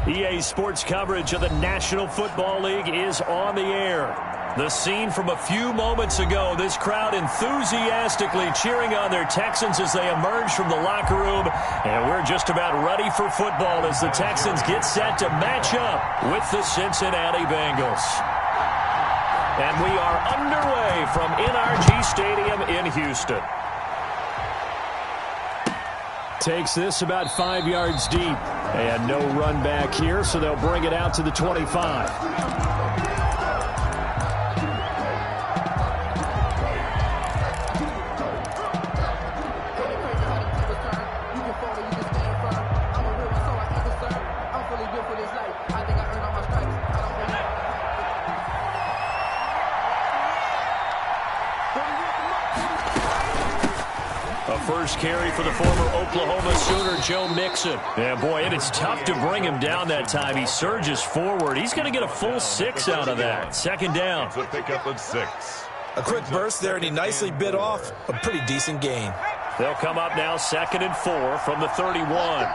EA Sports coverage of the National Football League is on the air. The scene from a few moments ago, this crowd enthusiastically cheering on their Texans as they emerge from the locker room. And we're just about ready for football as the Texans get set to match up with the Cincinnati Bengals. And we are underway from NRG Stadium in Houston. Takes this about 5 yards deep. And no run back here, so they'll bring it out to the 25. First carry for the former Oklahoma Sooner, Joe Mixon. Yeah, boy, it is tough to bring him down that time. He surges forward. He's going to get a full 6 out of that. Second down. It's a pickup of 6. A quick burst there, and he nicely bit off a pretty decent gain. They'll come up now 2nd and 4 from the 31.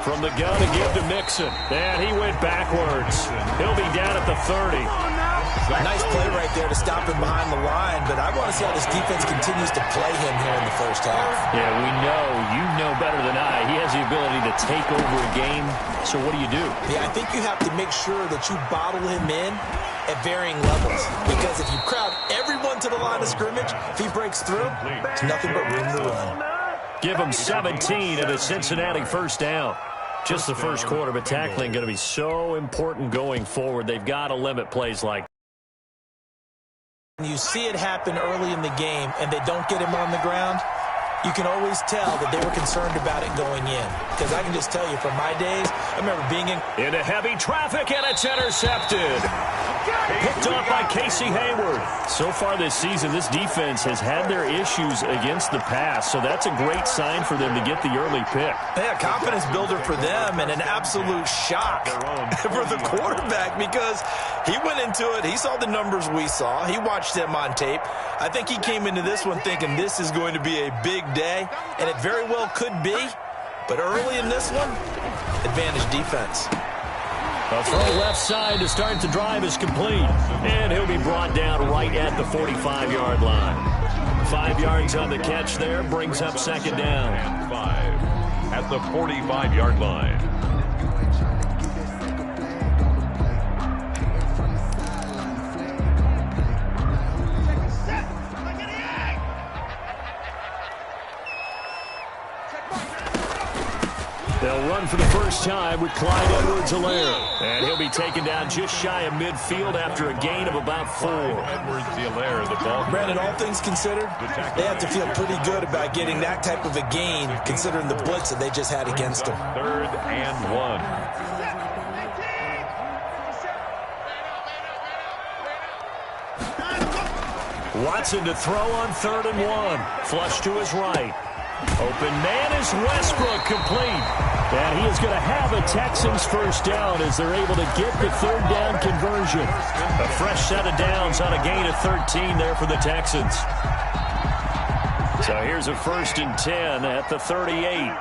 From the gun to give to Mixon. And he went backwards. He'll be down at the 30. Nice play right there to stop him behind the line, but I want to see how this defense continues to play him here in the first half. Yeah, we know. You know better than I. He has the ability to take over a game. So what do you do? Yeah, I think you have to make sure that you bottle him in at varying levels, because if you crowd everyone to the line of scrimmage, if he breaks through, it's nothing but room to run. Give him 17 at a Cincinnati first down. Just the first quarter, but tackling going to be so important going forward. They've got to limit plays like that. You see it happen early in the game and they don't get him on the ground, you can always tell that they were concerned about it going in. Because I can just tell you from my days, I remember being into heavy traffic, and it's intercepted. Picked off by Casey Hayward. So far this season, this defense has had their issues against the pass, so that's a great sign for them to get the early pick. Yeah, confidence builder for them, and an absolute shock for the quarterback, because he went into it, he saw the numbers we saw, he watched them on tape. I think he came into this one thinking this is going to be a big day, and it very well could be, but early in this one, advantage defense. A throw left side to start the drive is complete, and he'll be brought down right at the 45-yard line. 5 yards on the catch there, brings up second down. And 5 at the 45-yard line. They'll run for the first time with Clyde Edwards-Helaire. And he'll be taken down just shy of midfield after a gain of about 4. Edwards-Helaire, the ball. Brandon, all things considered, they have to feel pretty good about getting that type of a gain, considering the blitz that they just had against them. 3rd and 1. Watson to throw on 3rd and 1. Flush to his right. Open man is Westbrook, complete. And he is going to have a Texans first down as they're able to get the 3rd down conversion. A fresh set of downs on a gain of 13 there for the Texans. So here's a 1st and 10 at the 38.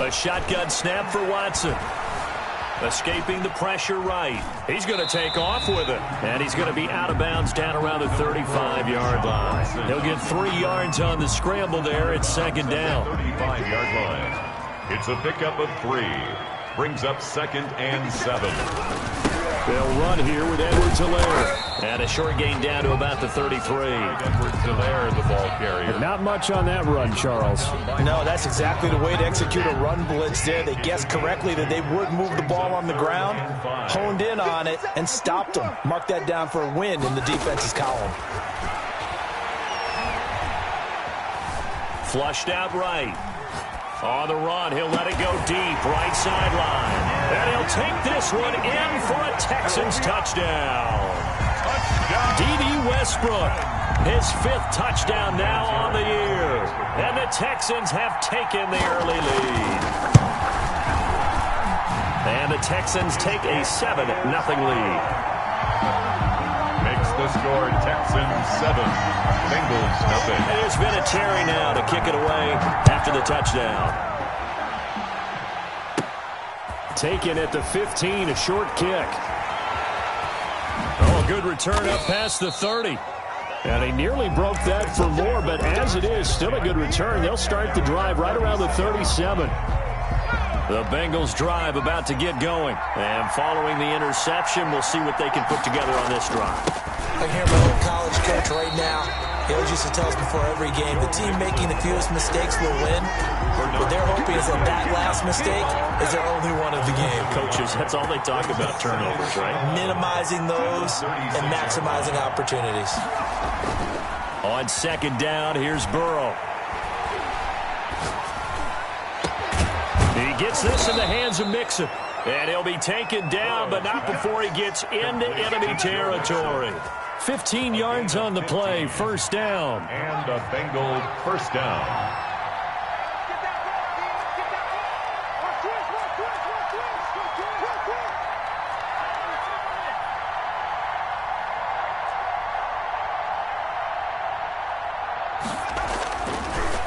A shotgun snap for Watson. Escaping the pressure right. He's going to take off with it. And he's going to be out of bounds down around the 35-yard line. He'll get 3 yards on the scramble there at second down. 35-yard line. It's a pickup of 3. Brings up 2nd and 7. They'll run here with Edwards-Helaire. And a short gain down to about the 33. Edwards-Helaire, the ball carrier. Not much on that run, Charles. No, that's exactly the way to execute a run blitz there. They guessed correctly that they would move the ball on the ground, honed in on it, and stopped them. Mark that down for a win in the defense's column. Flushed out right. On the run, he'll let it go deep, right sideline. And he'll take this one in for a Texans touchdown. D.D. Westbrook, his 5th touchdown now on the year. And the Texans have taken the early lead. And the Texans take a 7-0 lead. Makes the score, Texans 7, Bengals nothing. There's been a Terry now to kick it away after the touchdown. Taken at the 15, a short kick. Oh, good return up past the 30. And he nearly broke that for more, but as it is, still a good return. They'll start the drive right around the 37. The Bengals drive about to get going. And following the interception, we'll see what they can put together on this drive. I hear my old college coach right now. He always used to tell us before every game, the team making the fewest mistakes will win. What they're hoping is that last mistake is their only one of the game. Coaches, that's all they talk about, turnovers, right? Minimizing those and maximizing opportunities. On second down, here's Burrow. He gets this in the hands of Mixon. And he'll be taken down, but not before he gets into enemy territory. 15 yards on the play, first down. And a Bengal first down.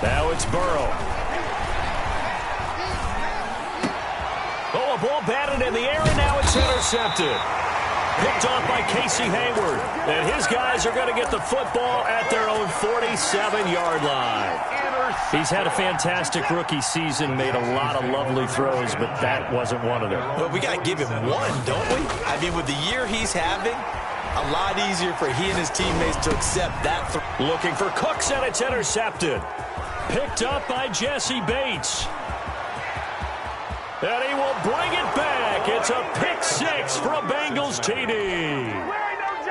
Now it's Burrow. Oh, a ball batted in the air, and now it's intercepted. Picked off by Casey Hayward. And his guys are going to get the football at their own 47-yard line. He's had a fantastic rookie season, made a lot of lovely throws, but that wasn't one of them. Well, we got to give him one, don't we? I mean, with the year he's having, a lot easier for he and his teammates to accept that. Looking for Cooks, and it's intercepted. Picked up by Jesse Bates. And he will bring it back. It's a pick six for a Bengals TD.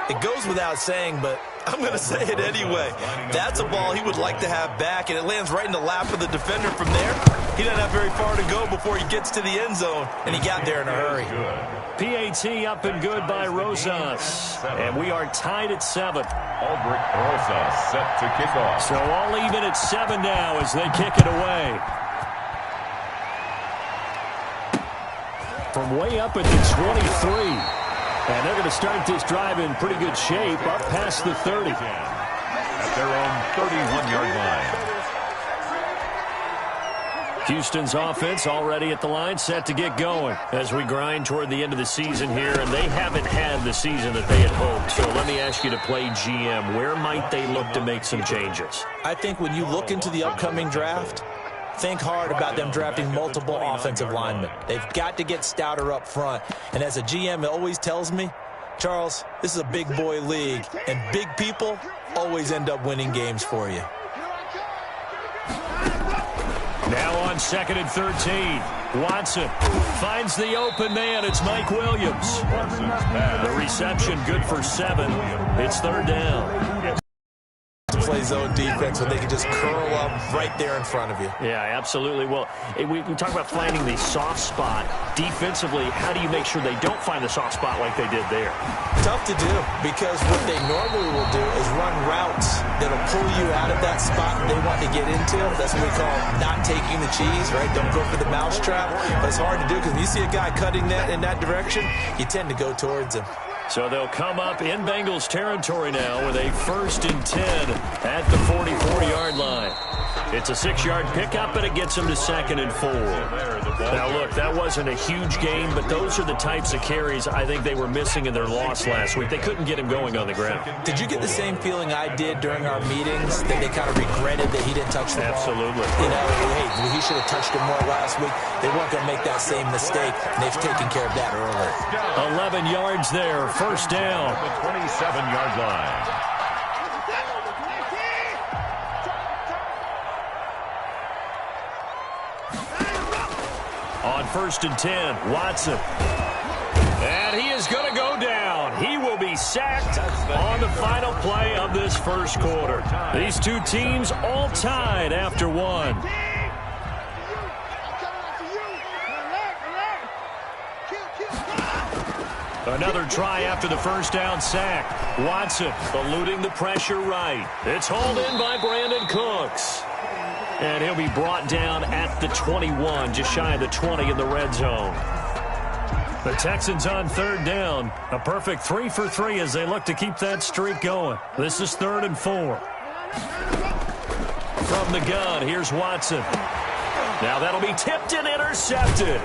It goes without saying, but I'm going to say it anyway. That's a ball he would like to have back, and it lands right in the lap of the defender from there. He doesn't have very far to go before he gets to the end zone, and he got there in a hurry. PAT up and good by Rosas. And we are tied at 7. Aldrich Rosas set to kick off. So all even at 7 now as they kick it away. From way up at the 23. And they're going to start this drive in pretty good shape up past the 30. At their own 31-yard line. Houston's offense already at the line, set to get going as we grind toward the end of the season here, and they haven't had the season that they had hoped. So let me ask you to play GM. Where might they look to make some changes? I think when you look into the upcoming draft, think hard about them drafting multiple offensive linemen. They've got to get stouter up front. And as a GM, it always tells me, Charles, this is a big boy league, and big people always end up winning games for you. Now on 2nd and 13. Watson finds the open man. It's Mike Williams. The reception good for 7. It's 3rd down. Play zone defense when they can just curl up right there in front of you. Yeah, absolutely. Well, we talk about finding the soft spot. Defensively, how do you make sure they don't find the soft spot like they did there? Tough to do, because what they normally will do is run routes that'll pull you out of that spot they want to get into. That's what we call not taking the cheese, right? Don't go for the mousetrap. But it's hard to do because when you see a guy cutting that in that direction, you tend to go towards him. So they'll come up in Bengals territory now with a 1st and 10 at the 44-yard line. It's a 6-yard pickup, and it gets them to 2nd and 4. Now, look, that wasn't a huge game, but those are the types of carries I think they were missing in their loss last week. They couldn't get him going on the ground. Did you get the same feeling I did during our meetings, that they kind of regretted that he didn't touch the ball? Absolutely. You know, hey, he should have touched it more last week. They weren't going to make that same mistake, and they've taken care of that early. 11 yards there, 1st down. The 27-yard line. On 1st and 10, Watson. And he is going to go down. He will be sacked on the final play of this first quarter. These two teams all tied after 1. Another try after the first down sack. Watson eluding the pressure right. It's hauled in by Brandon Cooks. And he'll be brought down at the 21, just shy of the 20 in the red zone. The Texans on third down. A perfect 3 for 3 as they look to keep that streak going. This is 3rd and 4. From the gun, here's Watson. Now that'll be tipped and intercepted.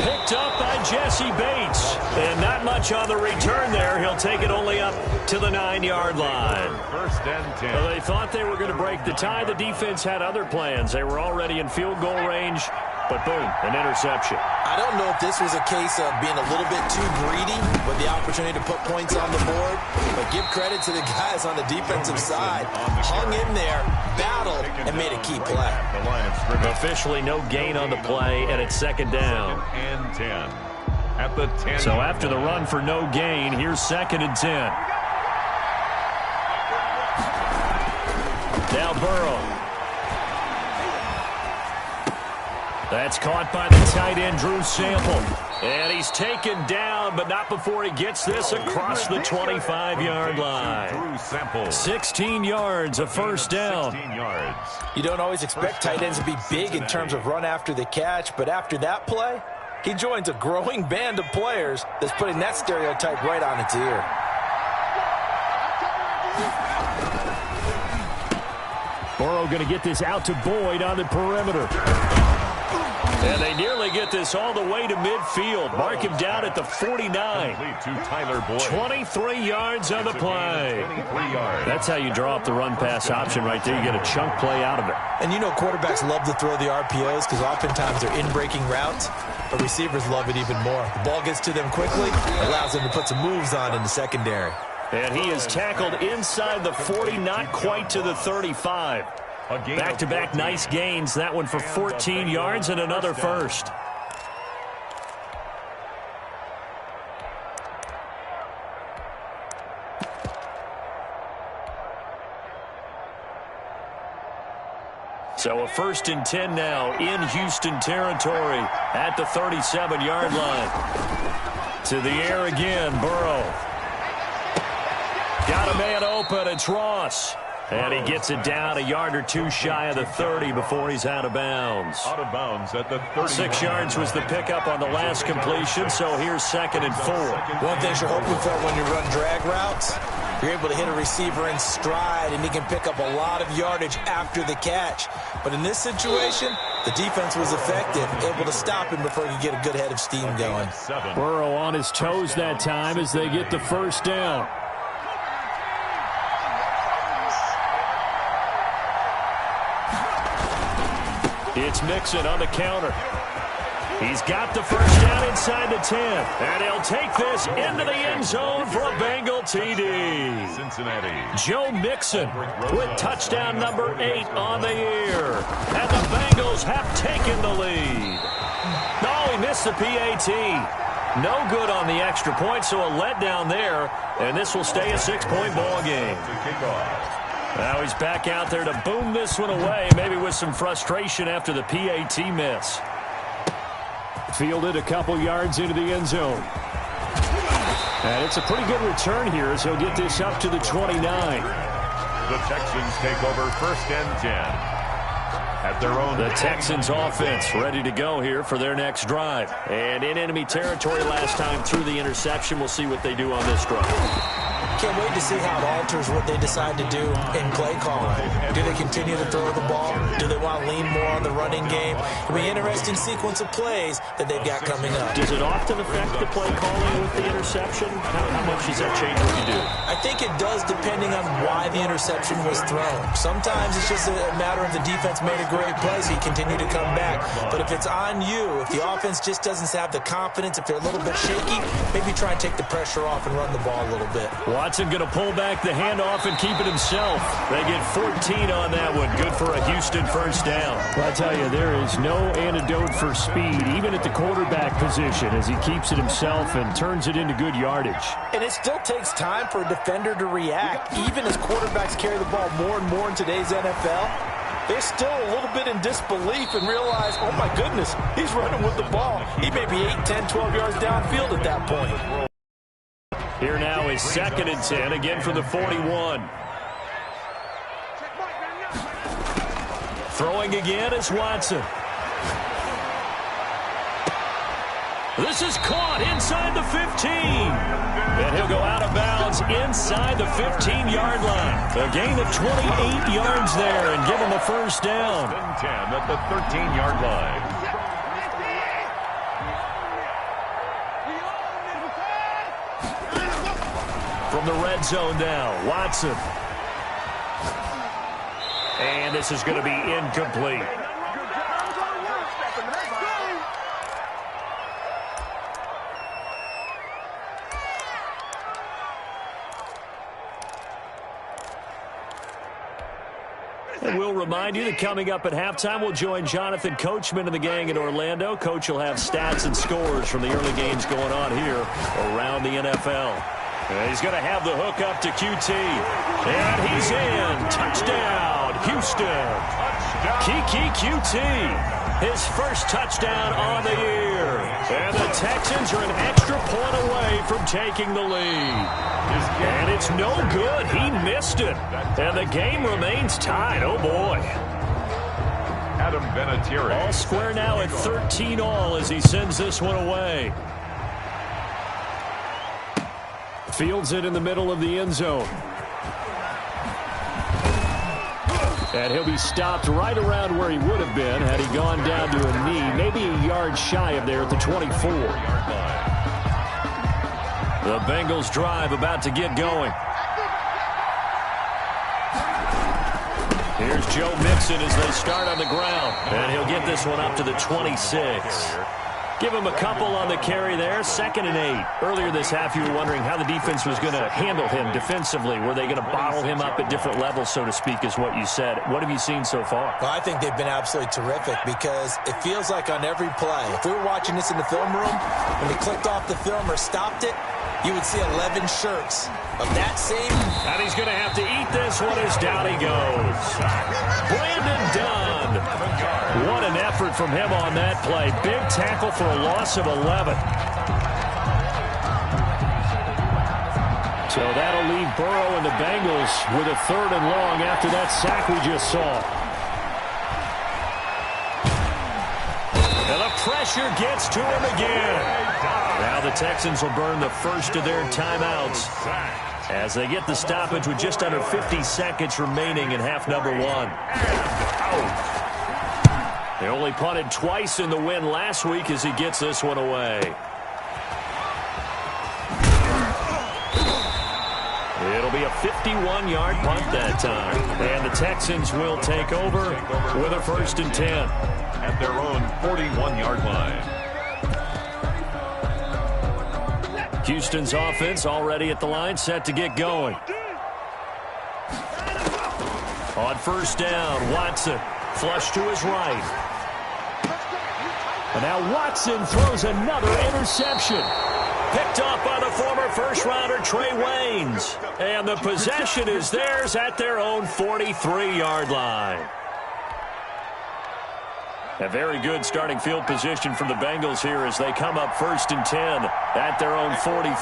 Picked up by Jesse Bates. And not much on the return there. He'll take it only up to the 9-yard line. 1st and 10. Well, they thought they were going to break the tie. The defense had other plans. They were already in field goal range. But boom, an interception. I don't know if this was a case of being a little bit too greedy with the opportunity to put points on the board, but give credit to the guys on the defensive side. Hung in there, battled, and made a key play. Officially no gain on the play, and it's 2nd down. And 10. At the 10. So after the run for no gain, here's 2nd and 10. Now Burrow. That's caught by the tight end, Drew Sample. And he's taken down, but not before he gets this across the 25-yard line. 16 yards, a 1st down. 16 yards. You don't always expect tight ends to be big in terms of run after the catch, but after that play, he joins a growing band of players that's putting that stereotype right on its ear. Burrow going to get this out to Boyd on the perimeter. And they nearly get this all the way to midfield. Mark him down at the 49. 23 yards on the play. That's how you draw up the run-pass option right there. You get a chunk play out of it. And you know quarterbacks love to throw the RPOs because oftentimes they're in-breaking routes, but receivers love it even more. The ball gets to them quickly, allows them to put some moves on in the secondary. And he is tackled inside the 40, not quite to the 35. Back-to-back nice gains. That one for 14 yards and another 1st. So a 1st and 10 now in Houston territory at the 37-yard line. To the air again, Burrow. Got a man open. It's Ross. And he gets it down a yard or two shy of the 30 before he's out of bounds. Out of bounds at the 30. 6 yards was the pickup on the last completion, so here's 2nd and 4. One thing you're hoping for when you run drag routes, you're able to hit a receiver in stride, and he can pick up a lot of yardage after the catch. But in this situation, the defense was effective, able to stop him before he could get a good head of steam going. Burrow on his toes that time as they get the 1st down. It's Mixon on the counter. He's got the 1st down inside the 10. And he'll take this into the end zone for a Bengal TD. Cincinnati. Joe Mixon with touchdown number 8 on the year. And the Bengals have taken the lead. No, he missed the PAT. No good on the extra point, so a letdown there. And this will stay a 6-point ball game. Now he's back out there to boom this one away, maybe with some frustration after the PAT miss. Fielded a couple yards into the end zone. And it's a pretty good return here as he'll get this up to the 29. The Texans take over 1st and 10. At their own. The Texans offense ready to go here for their next drive. And in enemy territory last time through the interception. We'll see what they do on this drive. Can't wait to see how it alters what they decide to do in play calling. Do they continue to throw the ball? Do they want to lean more on the running game? It'll be an interesting sequence of plays that they've got coming up. Does it often affect the play calling with the interception? How much does that change what you do? I think it does depending on why the interception was thrown. Sometimes it's just a matter of the defense made a great play, so you continue to come back. But if it's on you, if the offense just doesn't have the confidence, if they're a little bit shaky, maybe try and take the pressure off and run the ball a little bit. Watson going to pull back the handoff and keep it himself. They get 14 on that one. Good for a Houston 1st down. Well, I tell you, there is no antidote for speed, even at the quarterback position, as he keeps it himself and turns it into good yardage. And it still takes time for a defender to react. Even as quarterbacks carry the ball more and more in today's NFL, they're still a little bit in disbelief and realize, oh my goodness, he's running with the ball. He may be 8, 10, 12 yards downfield at that point. Here now is 2nd and 10, again from the 41. Throwing again is Watson. This is caught inside the 15. And he'll go out of bounds inside the 15-yard line. A gain of 28 yards there and give him a first down. 10 at the 13-yard line. From the red zone now, Watson. And this is going to be incomplete. And we'll remind you that coming up at halftime, we'll join Jonathan Coachman and the gang in Orlando. Coach will have stats and scores from the early games going on here around the NFL. And he's going to have the hook up to QT. And he's in. Touchdown, Houston. Kiki QT. His first touchdown on the year. And the Texans are an extra point away from taking the lead. And it's no good. He missed it. And the game remains tied. Oh, boy. Adam Vinatieri. All square now at 13-all as he sends this one away. Fields it in the middle of the end zone. And he'll be stopped right around where he would have been had he gone down to a knee, maybe a yard shy of there at the 24. The Bengals drive about to get going. Here's Joe Mixon as they start on the ground. And he'll get this one up to the 26. Give him a couple on the carry there. 2nd and 8. Earlier this half, you were wondering how the defense was going to handle him defensively. Were they going to bottle him up at different levels, so to speak, is what you said. What have you seen so far? Well, I think they've been absolutely terrific because it feels like on every play, if we were watching this in the film room, when he clicked off the film or stopped it, you would see 11 shirts of that same. And he's going to have to eat this one as down he goes. Brandon Dunn. What an effort from him on that play. Big tackle for a loss of 11. So that'll leave Burrow and the Bengals with a 3rd and long after that sack we just saw. And the pressure gets to him again. Now the Texans will burn the first of their timeouts as they get the stoppage with just under 50 seconds remaining in half number 1. They only punted twice in the win last week as he gets this one away. It'll be a 51-yard punt that time. And the Texans will take over with a 1st and 10. At their own 41-yard line. Houston's offense already at the line, set to get going. On 1st down, Watson flush to his right. And now Watson throws another interception. Picked off by the former first-rounder Trey Waynes. And the possession is theirs at their own 43-yard line. A very good starting field position for the Bengals here as they come up 1st and 10 at their own 43.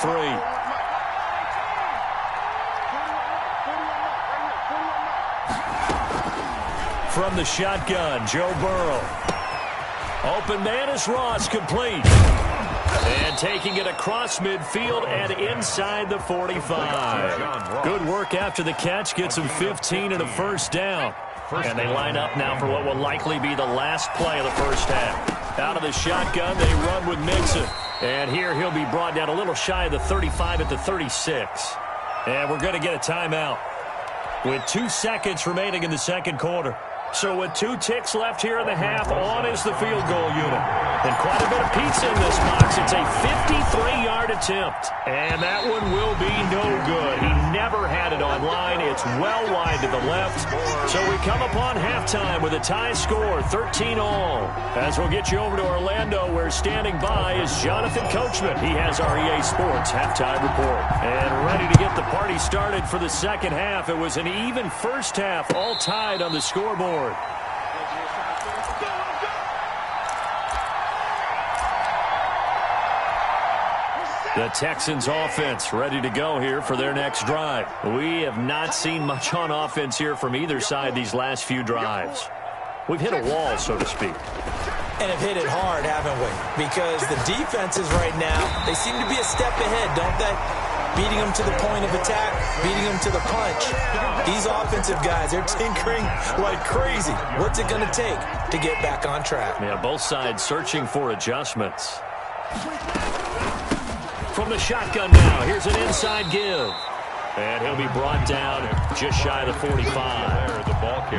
From the shotgun, Joe Burrow. Open man is Ross, complete. And taking it across midfield and inside the 45. Good work after the catch, gets him 15 and a 1st down. And they line up now for what will likely be the last play of the first half. Out of the shotgun, they run with Mixon. And here he'll be brought down a little shy of the 35 at the 36. And we're going to get a timeout with 2 seconds remaining in the 2nd quarter. So with 2 ticks left here in the half, on is the field goal unit. And quite a bit of pizza in this box. It's a 53-yard attempt. And that one will be no good. He never had it on line. It's well wide to the left. So we come upon halftime with a tie score, 13-all. As we'll get you over to Orlando, where standing by is Jonathan Coachman. He has our EA Sports halftime report. And ready to get the party started for the 2nd half. It was an even first half, all tied on the scoreboard. The Texans offense ready to go here for their next drive. We have not seen much on offense here from either side these last few drives. We've hit a wall, so to speak. And have hit it hard, haven't we? Because the defenses right now, they seem to be a step ahead, don't they? Beating them to the point of attack, beating them to the punch. These offensive guys, they're tinkering like crazy. What's it going to take to get back on track? Yeah, both sides searching for adjustments. From the shotgun now, here's an inside give. And he'll be brought down just shy of the 45.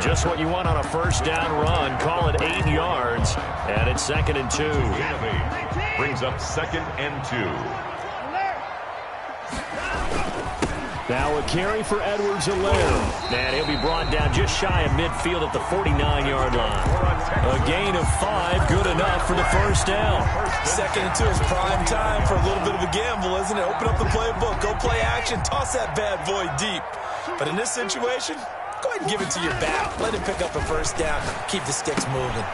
Just what you want on a first down run. Call it 8 yards. And it's 2nd and 2. Brings up 2nd and 2. Now a carry for Edwards-Helaire. And he'll be brought down just shy of midfield at the 49-yard line. A gain of 5, good enough for the first down. 2nd and 2 is prime time for a little bit of a gamble, isn't it? Open up the playbook, go play action, toss that bad boy deep. But in this situation, go ahead and give it to your back. Let him pick up a first down, keep the sticks moving.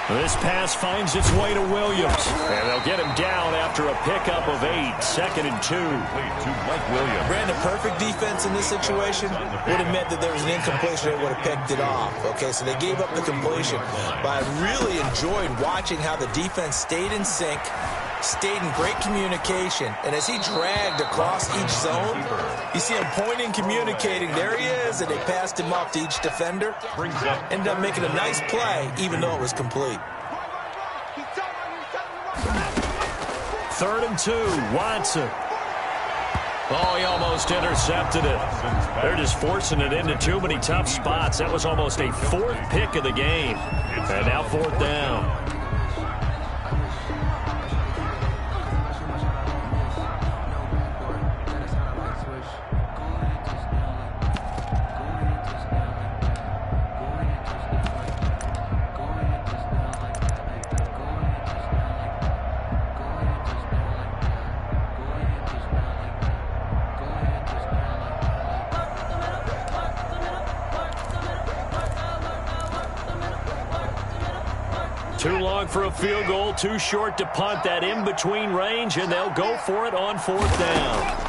This pass finds its way to Williams. And they'll get him down after a pickup of 8. 2nd and 2. To Mike Williams. Brandon, perfect defense in this situation would have meant that there was an incompletion. They would have picked it off. Okay, so they gave up the completion. But I really enjoyed watching how the defense stayed in sync, stayed in great communication, and as he dragged across each zone, you see him pointing, communicating. There he is, and they passed him off to each defender. Ended up making a nice play, even though it was complete. 3rd and 2, Watson. Oh, he almost intercepted it. They're just forcing it into too many tough spots. That was almost a 4th pick of the game. And now 4th down. Too long for a field goal, too short to punt that in-between range, and they'll go for it on 4th down.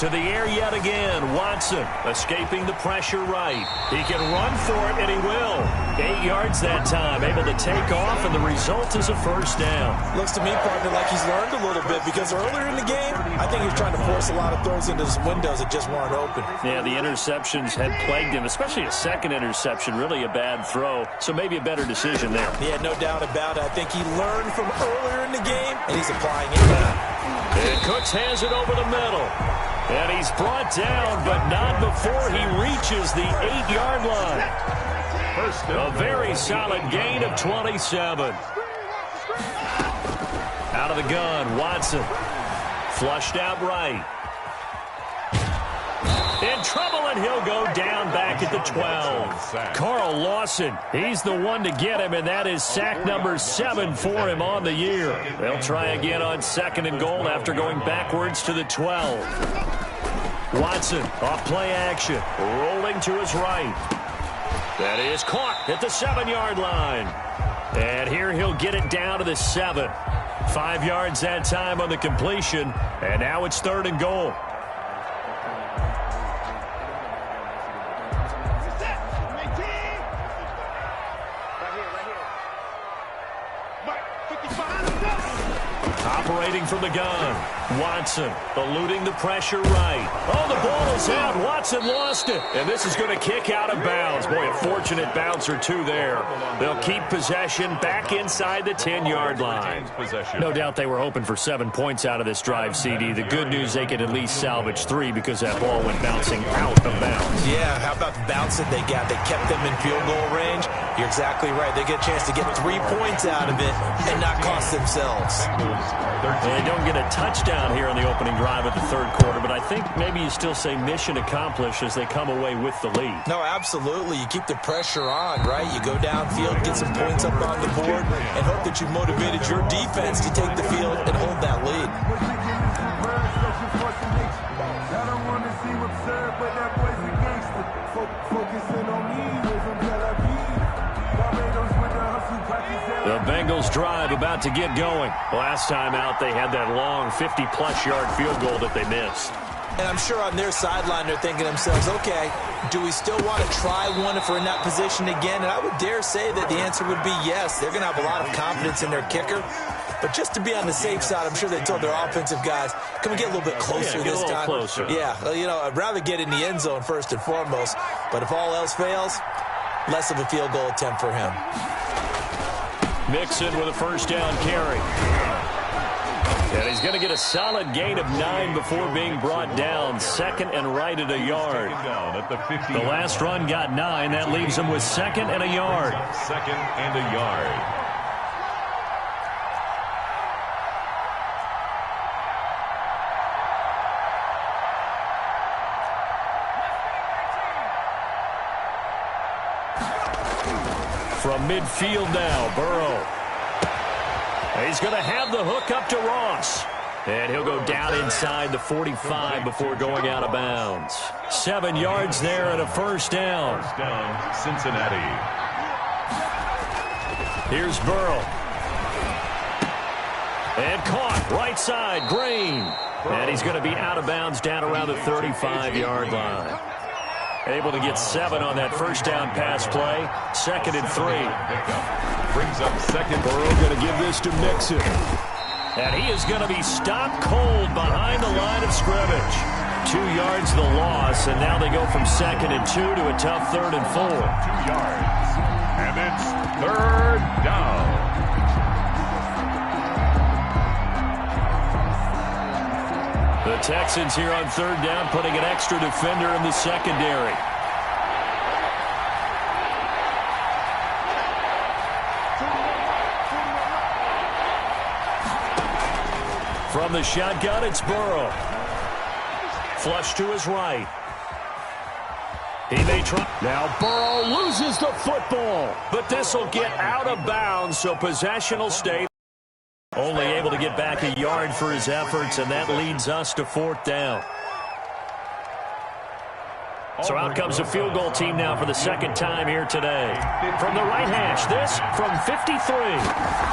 To the air yet again, Watson escaping the pressure right. He can run for it, and he will. 8 yards that time, able to take off, and the result is a first down. Looks to me, partner, like he's learned a little bit, because earlier in the game, I think he was trying to force a lot of throws into his windows that just weren't open. Yeah, the interceptions had plagued him, especially a second interception, really a bad throw, so maybe a better decision there. Yeah, no doubt about it. I think he learned from earlier in the game, and he's applying it now. And Cooks has it over the middle. And he's brought down, but not before he reaches the 8-yard line. A very solid gain of 27. Out of the gun, Watson. Flushed out right. In trouble, and he'll go down back at the 12. Carl Lawson, he's the one to get him, and that is sack number 7 for him on the year. They'll try again on 2nd and goal after going backwards to the 12. Watson, off play action, rolling to his right. That is caught at the 7-yard line. And here he'll get it down to the 7. 5 yards that time on the completion, and now it's 3rd and goal. Operating from the gun, Watson eluding the pressure right. Oh, the ball is out. Watson lost it. And this is going to kick out of bounds. Boy, a fortunate bounce or two there. They'll keep possession back inside the 10-yard line. No doubt they were hoping for 7 points out of this drive, CD. The good news, they could at least salvage 3 because that ball went bouncing out of bounds. Yeah, how about the bounce that they got? They kept them in field goal range. You're exactly right. They get a chance to get 3 points out of it and not cost themselves. They don't get a touchdown here in the opening drive of the 3rd quarter, but I think maybe you still say mission accomplished as they come away with the lead. No, absolutely. You keep the pressure on, right? You go downfield, get some points up on the board, and hope that you motivated your defense to take the field and hold that lead. The Bengals drive about to get going. Last time out, they had that long 50-plus yard field goal that they missed. And I'm sure on their sideline they're thinking to themselves, okay, do we still want to try one if we're in that position again? And I would dare say that the answer would be yes. They're going to have a lot of confidence in their kicker. But just to be on the safe side, I'm sure they told their offensive guys, can we get a little bit closer this time? Closer. Yeah, I'd rather get in the end zone first and foremost. But if all else fails, less of a field goal attempt for him. Mixon with a first down carry. And he's going to get a solid gain of 9 before being brought down. Second and right at a yard. The last run got 9. That leaves him with second and a yard. Second and a yard. From midfield now, Burrow. He's going to have the hook up to Ross. And he'll go down inside the 45 before going out of bounds. 7 yards there and a first down. First down, Cincinnati. Here's Burrow. And caught right side, Green. And he's going to be out of bounds down around the 35-yard line. Able to get 7 on that first down pass play. Second and 3. Brings up second. Burrow going to give this to Mixon. And he is going to be stopped cold behind the line of scrimmage. 2 yards the loss, and now they go from second and 2 to a tough third and 4. 2 yards. And it's third down. The Texans here on third down, putting an extra defender in the secondary. From the shotgun, it's Burrow. Flush to his right. He may try. Now Burrow loses the football, but this will get out of bounds, so possession will stay. Only able to get back a yard for his efforts, and that leads us to fourth down. So out comes the field goal team now for the second time here today. From the right hash, this from 53.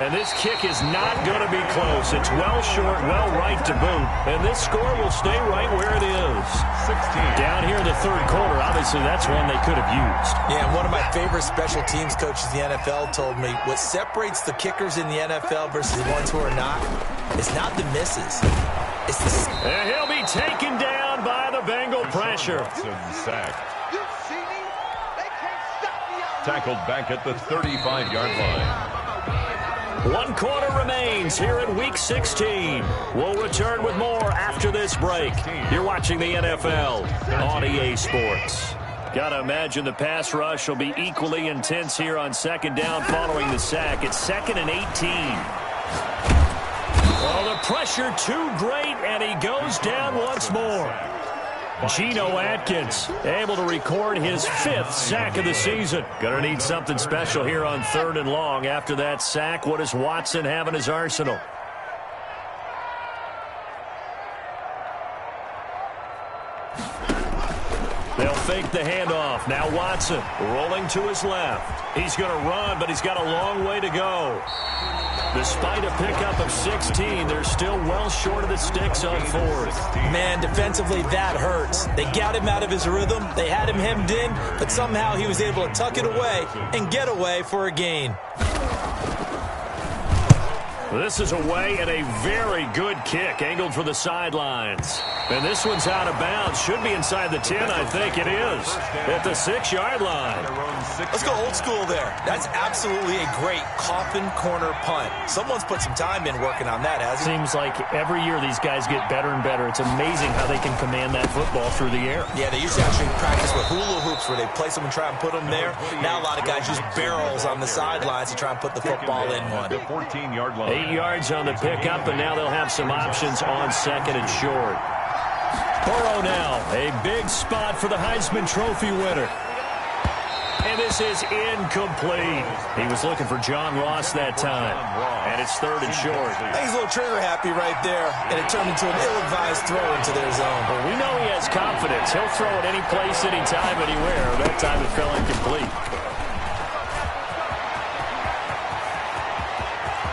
And this kick is not going to be close. It's well short, well right to boot. And this score will stay right where it is. 16. Down here in the third quarter, obviously that's one they could have used. Yeah, and one of my favorite special teams coaches in the NFL told me what separates the kickers in the NFL versus the ones who are not is not the misses. It's the... And he'll be taken down by the Bengal pressure. Sack. Tackled back at the 35-yard line. 1 quarter remains here in Week 16. We'll return with more after this break. You're watching the NFL on EA Sports. Gotta imagine the pass rush will be equally intense here on second down following the sack. It's second and 18. Oh, the pressure too great, and he goes down once more. Geno Atkins able to record his 5th sack of the season. Gonna need something special here on third and long. After that sack, what does Watson have in his arsenal? They'll fake the handoff. Now Watson rolling to his left. He's going to run, but he's got a long way to go. Despite a pickup of 16, they're still well short of the sticks on fourth. Man, defensively, that hurts. They got him out of his rhythm. They had him hemmed in, but somehow he was able to tuck it away and get away for a gain. This is away and a very good kick, angled for the sidelines. And this one's out of bounds. Should be inside the 10, I think it is. At the 6-yard line. Let's go old school there. That's absolutely a great coffin corner punt. Someone's put some time in working on that, hasn't it? Seems like every year these guys get better and better. It's amazing how they can command that football through the air. Yeah, they used to actually practice with hula hoops where they place them and try and put them there. Now a lot of guys use barrels on the sidelines to try and put the football in one. The 14-yard line. 8 yards on the pickup, and now they'll have some options on second and short. Burrow now, a big spot for the Heisman Trophy winner. And this is incomplete. He was looking for John Ross that time. And it's third and short. I think he's a little trigger happy right there, and it turned into an ill-advised throw into their zone. Well, we know he has confidence. He'll throw it any place, anytime, anywhere. That time it fell incomplete.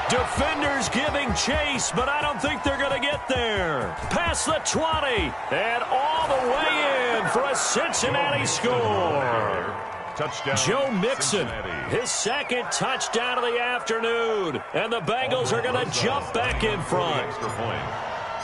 Defenders giving chase, but I don't think they're going to get there. Past the 20, and all the way in for a Cincinnati score. Touchdown, Joe Mixon, Cincinnati. his second touchdown of the afternoon. And the Bengals are going to jump back in front. Extra point.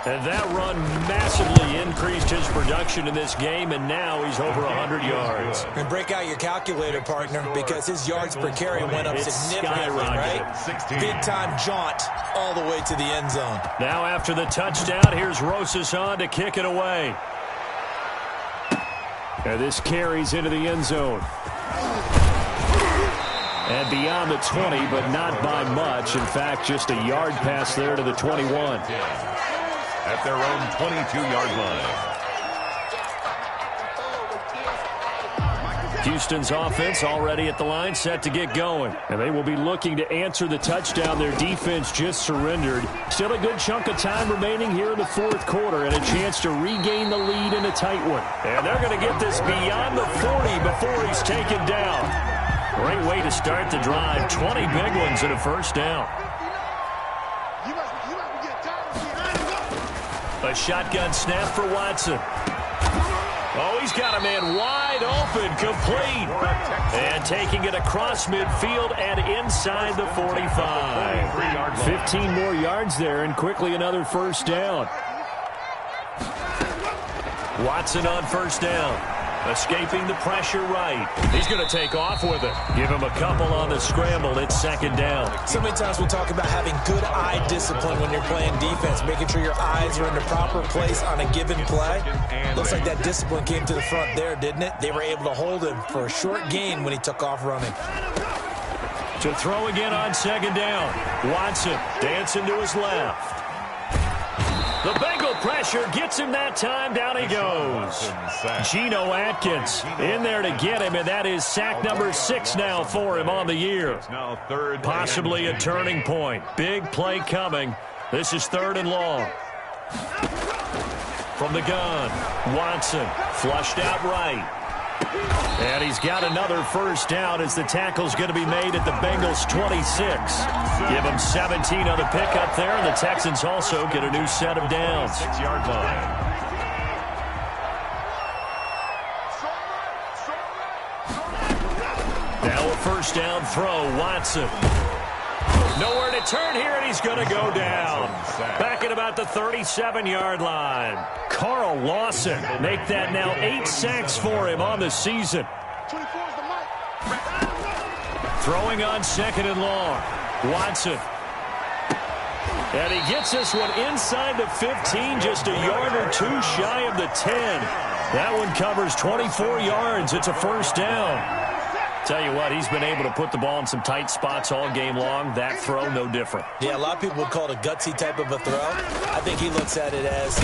And that run massively increased his production in this game, and now he's over 100 yards. And break out your calculator, partner, because his yards per carry went up significantly, right? Big-time jaunt all the way to the end zone. Now after the touchdown, here's Rosas on to kick it away. And this carries into the end zone. And beyond the 20, but not by much. In fact, just a yard pass there to the 21. At their own 22-yard line. Houston's offense already at the line, set to get going. And they will be looking to answer the touchdown their defense just surrendered. Still a good chunk of time remaining here in the fourth quarter and a chance to regain the lead in a tight one. And they're going to get this beyond the 40 before he's taken down. Great way to start the drive. 20 big ones and a first down. A shotgun snap for Watson. Oh, he's got a man wide open, complete. And taking it across midfield and inside the 45. 15 more yards there and quickly another first down. Watson on first down. Escaping the pressure right. He's going to take off with it. Give him a couple on the scramble. It's second down. So many times we talk about having good eye discipline when you're playing defense, making sure your eyes are in the proper place on a given play. Looks like that discipline came to the front there, didn't it? They were able to hold him for a short gain when he took off running. To throw again on second down. Watson dancing to his left. The Bengal pressure gets him that time. Down he goes. Geno Atkins in there to get him, and that is sack number 6 now for him on the year. Possibly a turning point. Big play coming. This is 3rd and long. From the gun, Watson flushed out right. And he's got another first down as the tackle's going to be made at the Bengals' 26. Give them 17 on the pickup there, and the Texans also get a new set of downs. 6-yard line. Now a first down throw, Watson. Nowhere to turn here, and he's going to go down. Back at about the 37-yard line. Carl Lawson make that now 8 sacks for him on the season. Throwing on second and long. Watson. And he gets this one inside the 15, just a yard or two shy of the 10. That one covers 24 yards. It's a first down. Tell you what, he's been able to put the ball in some tight spots all game long. That throw, no different. Yeah, a lot of people would call it a gutsy type of a throw. I think he looks at it as,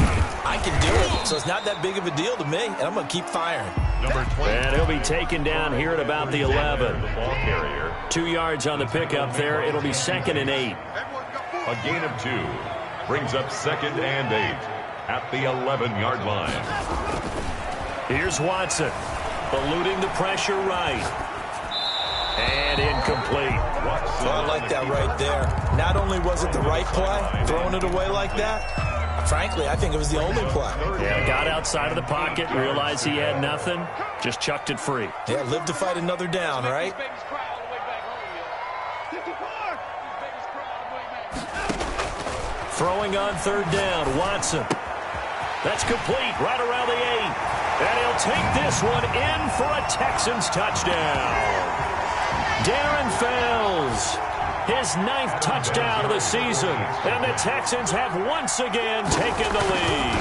I can do it, so it's not that big of a deal to me, and I'm going to keep firing. Number 20. And he'll be taken down here at about the 11. The ball carrier. 2 yards on the pickup there. It'll be 2nd and 8. A gain of 2. Brings up 2nd and 8 at the 11-yard line. Here's Watson. Eluding the pressure right. And incomplete. So I like that right there. Not only was it the right play, throwing it away like that, frankly, I think it was the only play. Yeah, got outside of the pocket, realized he had nothing, just chucked it free. Yeah, live to fight another down, right? Throwing on 3rd down, Watson. That's complete, right around the 8. And he'll take this one in for a Texans touchdown. Darren Fells, his 9th touchdown of the season, and the Texans have once again taken the lead.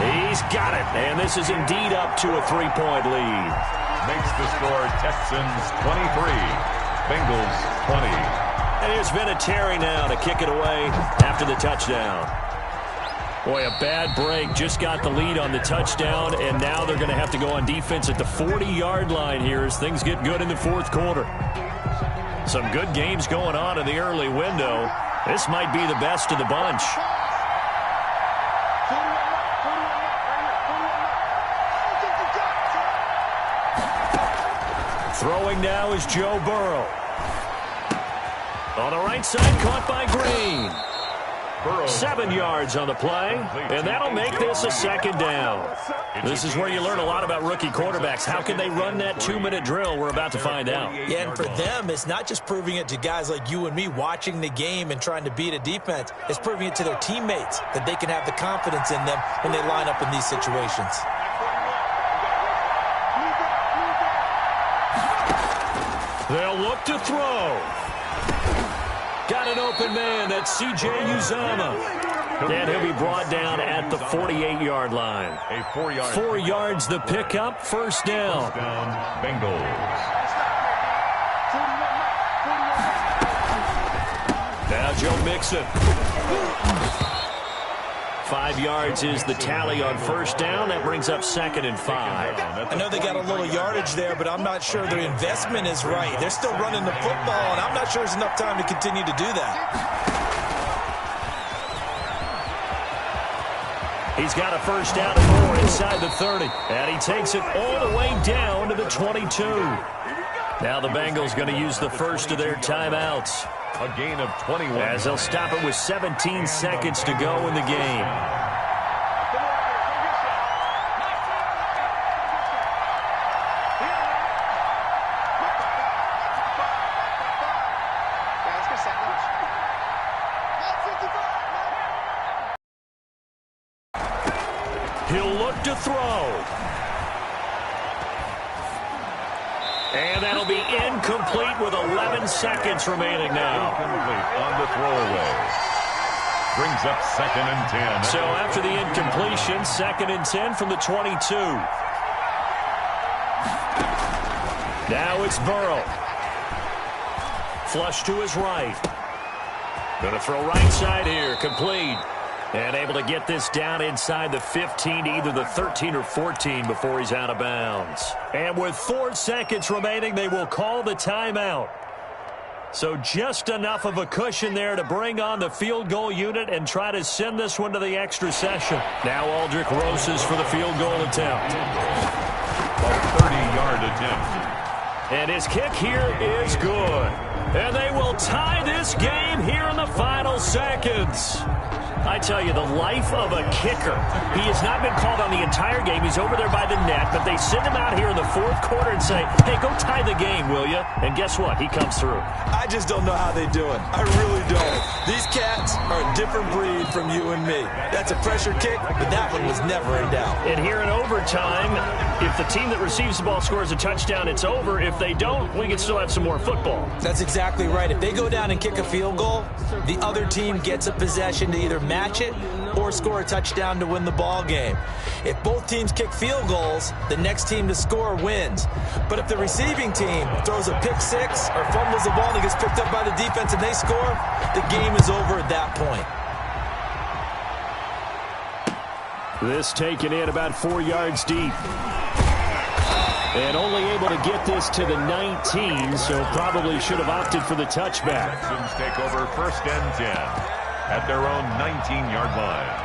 He's got it, and this is indeed up to a 3-point lead. Makes the score Texans 23, Bengals 20. And there's Vinatieri now to kick it away after the touchdown. Boy, a bad break. Just got the lead on the touchdown, and now they're going to have to go on defense at the 40-yard line here as things get good in the fourth quarter. Some good games going on in the early window. This might be the best of the bunch. Throwing now is Joe Burrow. On the right side, caught by Green. 7 yards on the play, and that'll make this a second down. This is where you learn a lot about rookie quarterbacks. How can they run that 2-minute drill? We're about to find out. Yeah, and for them, it's not just proving it to guys like you and me watching the game and trying to beat a defense. It's proving it to their teammates that they can have the confidence in them when they line up in these situations. They'll look to throw. Got an open man. That's C.J. Uzomah. And he'll be brought down at the 48-yard line. 4 yards the pickup, first down. Bengals. Now Joe Mixon. 5 yards is the tally on first down. That brings up 2nd and 5. I know they got a little yardage there, but I'm not sure their investment is right. They're still running the football, and I'm not sure there's enough time to continue to do that. He's got a first down and more inside the 30. And he takes it all the way down to the 22. Now the Bengals going to use the first of their timeouts. A gain of 21. As they'll stop it with 17 seconds to go in the game. He'll look to throw. And that'll be incomplete with 11 seconds remaining now. Incomplete on the throwaway. Brings up 2nd and 10. So after the incompletion, 2nd and 10 from the 22. Now it's Burrow. Flush to his right. Going to throw right side here. Complete. And able to get this down inside the 15 to either the 13 or 14 before he's out of bounds. And with 4 seconds remaining, they will call the timeout. So just enough of a cushion there to bring on the field goal unit and try to send this one to the extra session. Now Aldrich Roses for the field goal attempt. A 30-yard attempt. And his kick here is good. And they will tie this game here in the final seconds. I tell you, the life of a kicker. He has not been called on the entire game. He's over there by the net, but they send him out here in the 4th quarter and say, hey, go tie the game, will you? And guess what? He comes through. I just don't know how they do it. I really don't. These cats are a different breed from you and me. That's a pressure kick, but that one was never in doubt. And here in overtime, if the team that receives the ball scores a touchdown, it's over. If they don't, we can still have some more football. That's exactly right. If they go down and kick a field goal, the other team gets a possession to either match it or score a touchdown to win the ball game. If both teams kick field goals, the next team to score wins. But if the receiving team throws a pick six or fumbles the ball and it gets picked up by the defense and they score, the game is over at that point. This taken in about 4 yards deep. And only able to get this to the 19, so probably should have opted for the touchback. Texans take over 1st and 10 at their own 19-yard line.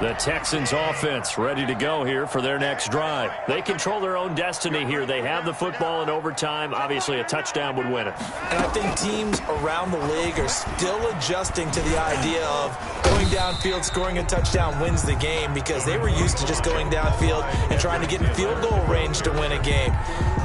The Texans offense ready to go here for their next drive. They control their own destiny here. They have the football in overtime. Obviously, a touchdown would win it. And I think teams around the league are still adjusting to the idea of going downfield, scoring a touchdown wins the game, because they were used to just going downfield and trying to get in field goal range to win a game.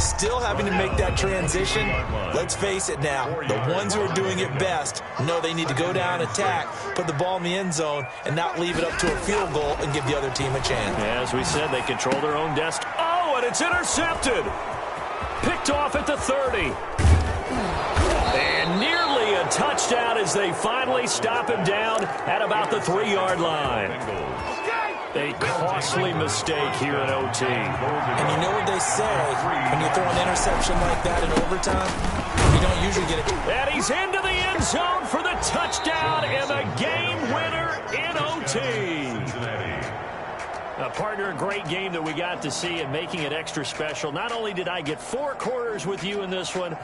Still having to make that transition. Let's face it now, the ones who are doing it best know they need to go down, attack, put the ball in the end zone, and not leave it up to a field goal and give the other team a chance. As we said, they control their own destiny. Oh, and it's intercepted. Picked off at the 30. And nearly a touchdown as they finally stop him down at about the 3-yard line. A costly mistake here in OT. And you know what they say, when you throw an interception like that in overtime, you don't usually get it. And he's into the end zone for the touchdown and the game winner in OT. Partner, a great game that we got to see and making it extra special. Not only did I get 4 quarters with you in this one,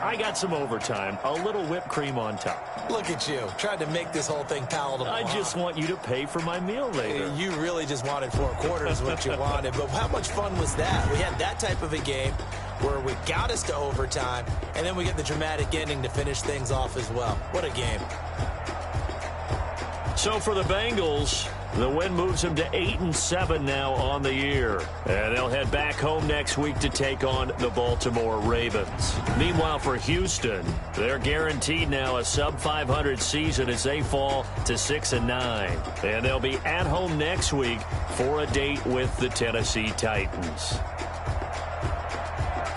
I got some overtime, a little whipped cream on top. Look at you, tried to make this whole thing palatable. I just want you to pay for my meal later. You really just wanted 4 quarters, what you wanted. But how much fun was that? We had that type of a game. where we got us to overtime, and then we get the dramatic ending to finish things off as well. What a game. So for the Bengals, the win moves them to 8-7 now on the year. And they'll head back home next week to take on the Baltimore Ravens. Meanwhile, for Houston, they're guaranteed now a sub-500 season as they fall to 6-9. And they'll be at home next week for a date with the Tennessee Titans.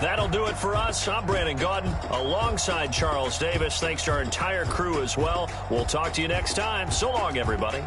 That'll do it for us. I'm Brandon Gaudin alongside Charles Davis. Thanks to our entire crew as well. We'll talk to you next time. So long, everybody.